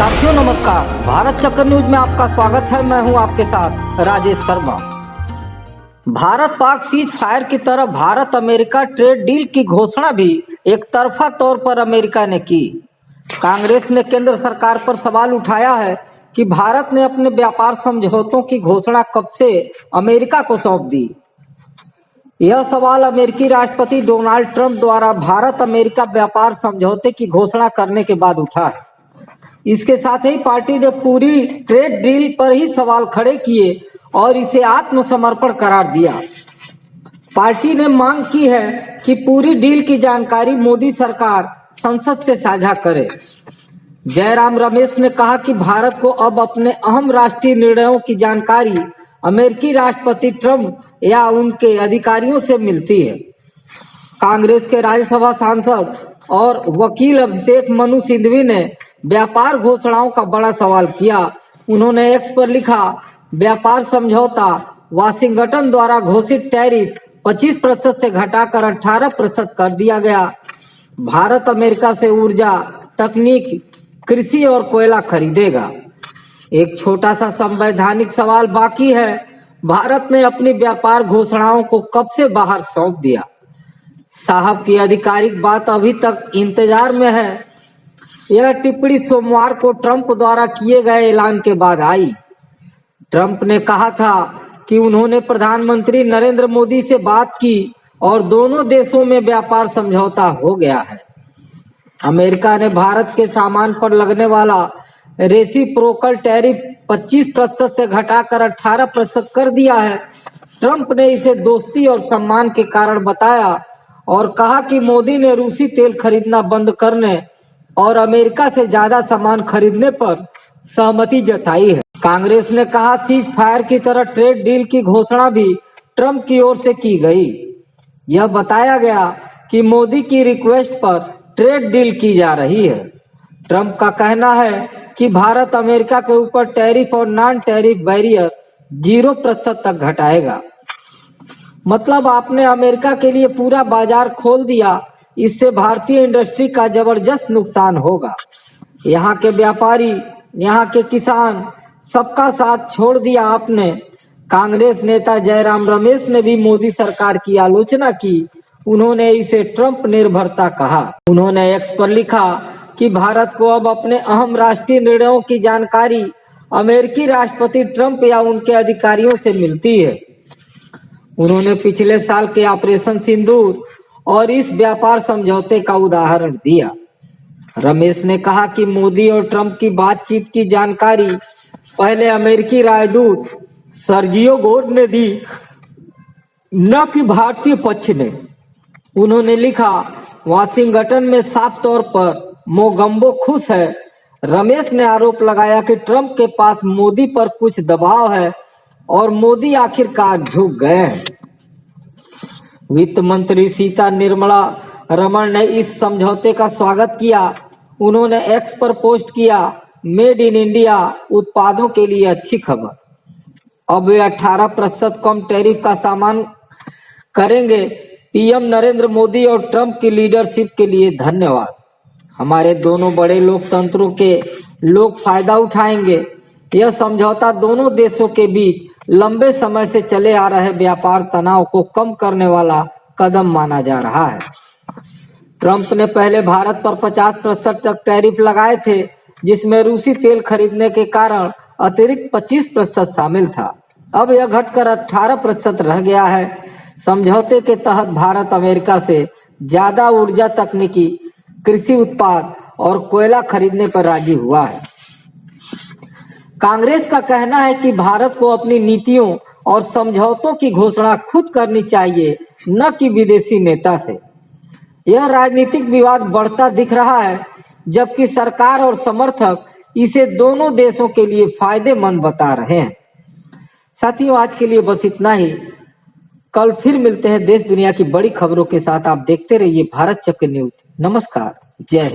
साथियों नमस्कार, भारत चक्र न्यूज में आपका स्वागत है। मैं हूं आपके साथ राजेश शर्मा। भारत पाक सीज फायर की तरफ भारत अमेरिका ट्रेड डील की घोषणा भी एक तरफा तौर पर अमेरिका ने की। कांग्रेस ने केंद्र सरकार पर सवाल उठाया है कि भारत ने अपने व्यापार समझौतों की घोषणा कब से अमेरिका को सौंप दी। यह सवाल अमेरिकी राष्ट्रपति डोनाल्ड ट्रंप द्वारा भारत अमेरिका व्यापार समझौते की घोषणा करने के बाद उठा है। इसके साथ ही पार्टी ने पूरी ट्रेड डील पर ही सवाल खड़े किए और इसे आत्मसमर्पण करार दिया। पार्टी ने मांग की है कि पूरी डील की जानकारी मोदी सरकार संसद से साझा करे। जयराम रमेश ने कहा कि भारत को अब अपने अहम राष्ट्रीय निर्णयों की जानकारी अमेरिकी राष्ट्रपति ट्रंप या उनके अधिकारियों से मिलती है। कांग्रेस के राज्यसभा सांसद और वकील अभिषेक मनु सिंघवी ने व्यापार घोषणाओं का बड़ा सवाल किया। उन्होंने एक्स पर लिखा, व्यापार समझौता वाशिंगटन द्वारा घोषित टैरिफ 25% से घटाकर 18% कर दिया गया। भारत अमेरिका से ऊर्जा, तकनीक, कृषि और कोयला खरीदेगा। एक छोटा सा संवैधानिक सवाल बाकी है, भारत ने अपनी व्यापार घोषणाओं को कब से बाहर सौंप दिया। साहब की आधिकारिक बात अभी तक इंतजार में है। यह टिप्पणी सोमवार को ट्रंप द्वारा किए गए ऐलान के बाद आई। ट्रंप ने कहा था कि उन्होंने प्रधानमंत्री नरेंद्र मोदी से बात की और दोनों देशों में व्यापार समझौता हो गया है। अमेरिका ने भारत के सामान पर लगने वाला रेसिप्रोकल टैरिफ 25% से घटाकर 18% कर दिया है। ट्रंप ने इसे दोस्ती और सम्मान के कारण बताया और कहा कि मोदी ने रूसी तेल खरीदना बंद करने और अमेरिका से ज्यादा सामान खरीदने पर सहमति जताई है। कांग्रेस ने कहा सीज फायर की तरह ट्रेड डील की घोषणा भी ट्रंप की ओर से की गई। यह बताया गया कि मोदी की रिक्वेस्ट पर ट्रेड डील की जा रही है। ट्रंप का कहना है कि भारत अमेरिका के ऊपर टैरिफ और नॉन टैरिफ बैरियर 0% तक घटाएगा। मतलब आपने अमेरिका के लिए पूरा बाजार खोल दिया। इससे भारतीय इंडस्ट्री का जबरदस्त नुकसान होगा। यहाँ के व्यापारी, यहाँ के किसान, सबका साथ छोड़ दिया आपने। कांग्रेस नेता जयराम रमेश ने भी मोदी सरकार की आलोचना की। उन्होंने इसे ट्रंप निर्भरता कहा। उन्होंने एक्स पर लिखा कि भारत को अब अपने अहम राष्ट्रीय निर्णयों की जानकारी अमेरिकी राष्ट्रपति ट्रंप या उनके अधिकारियों से मिलती है। उन्होंने पिछले साल के ऑपरेशन सिंदूर और इस व्यापार समझौते का उदाहरण दिया। रमेश ने कहा कि मोदी और ट्रंप की बातचीत की जानकारी पहले अमेरिकी राजदूत सर्जियो गोर ने दी, न कि भारतीय पक्ष ने। उन्होंने लिखा, वाशिंगटन में साफ तौर पर मोगम्बो खुश है। रमेश ने आरोप लगाया कि ट्रंप के पास मोदी पर कुछ दबाव है और मोदी आखिरकार झुक गए हैं। वित्त मंत्री सीता निर्मला रमण ने इस समझौते का स्वागत किया। उन्होंने एक्स पर पोस्ट किया, मेड इन इंडिया उत्पादों के लिए अच्छी खबर। अब वे 18% कम टैरिफ का सामान करेंगे। पीएम नरेंद्र मोदी और ट्रंप की लीडरशिप के लिए धन्यवाद। हमारे दोनों बड़े लोकतंत्रों के लोग फायदा उठाएंगे। यह समझौता दोनों देशों के बीच लंबे समय से चले आ रहे व्यापार तनाव को कम करने वाला कदम माना जा रहा है। ट्रंप ने पहले भारत पर 50% तक टैरिफ लगाए थे, जिसमें रूसी तेल खरीदने के कारण अतिरिक्त 25% शामिल था। अब यह घटकर 18% रह गया है। समझौते के तहत भारत अमेरिका से ज्यादा ऊर्जा, तकनीकी, कृषि उत्पाद और कोयला खरीदने पर राजी हुआ है। कांग्रेस का कहना है कि भारत को अपनी नीतियों और समझौतों की घोषणा खुद करनी चाहिए, न कि विदेशी नेता से। यह राजनीतिक विवाद बढ़ता दिख रहा है, जबकि सरकार और समर्थक इसे दोनों देशों के लिए फायदेमंद बता रहे हैं। साथियों, आज के लिए बस इतना ही। कल फिर मिलते हैं देश दुनिया की बड़ी खबरों के साथ। आप देखते रहिए भारत चक्र न्यूज। नमस्कार, जय हिंद।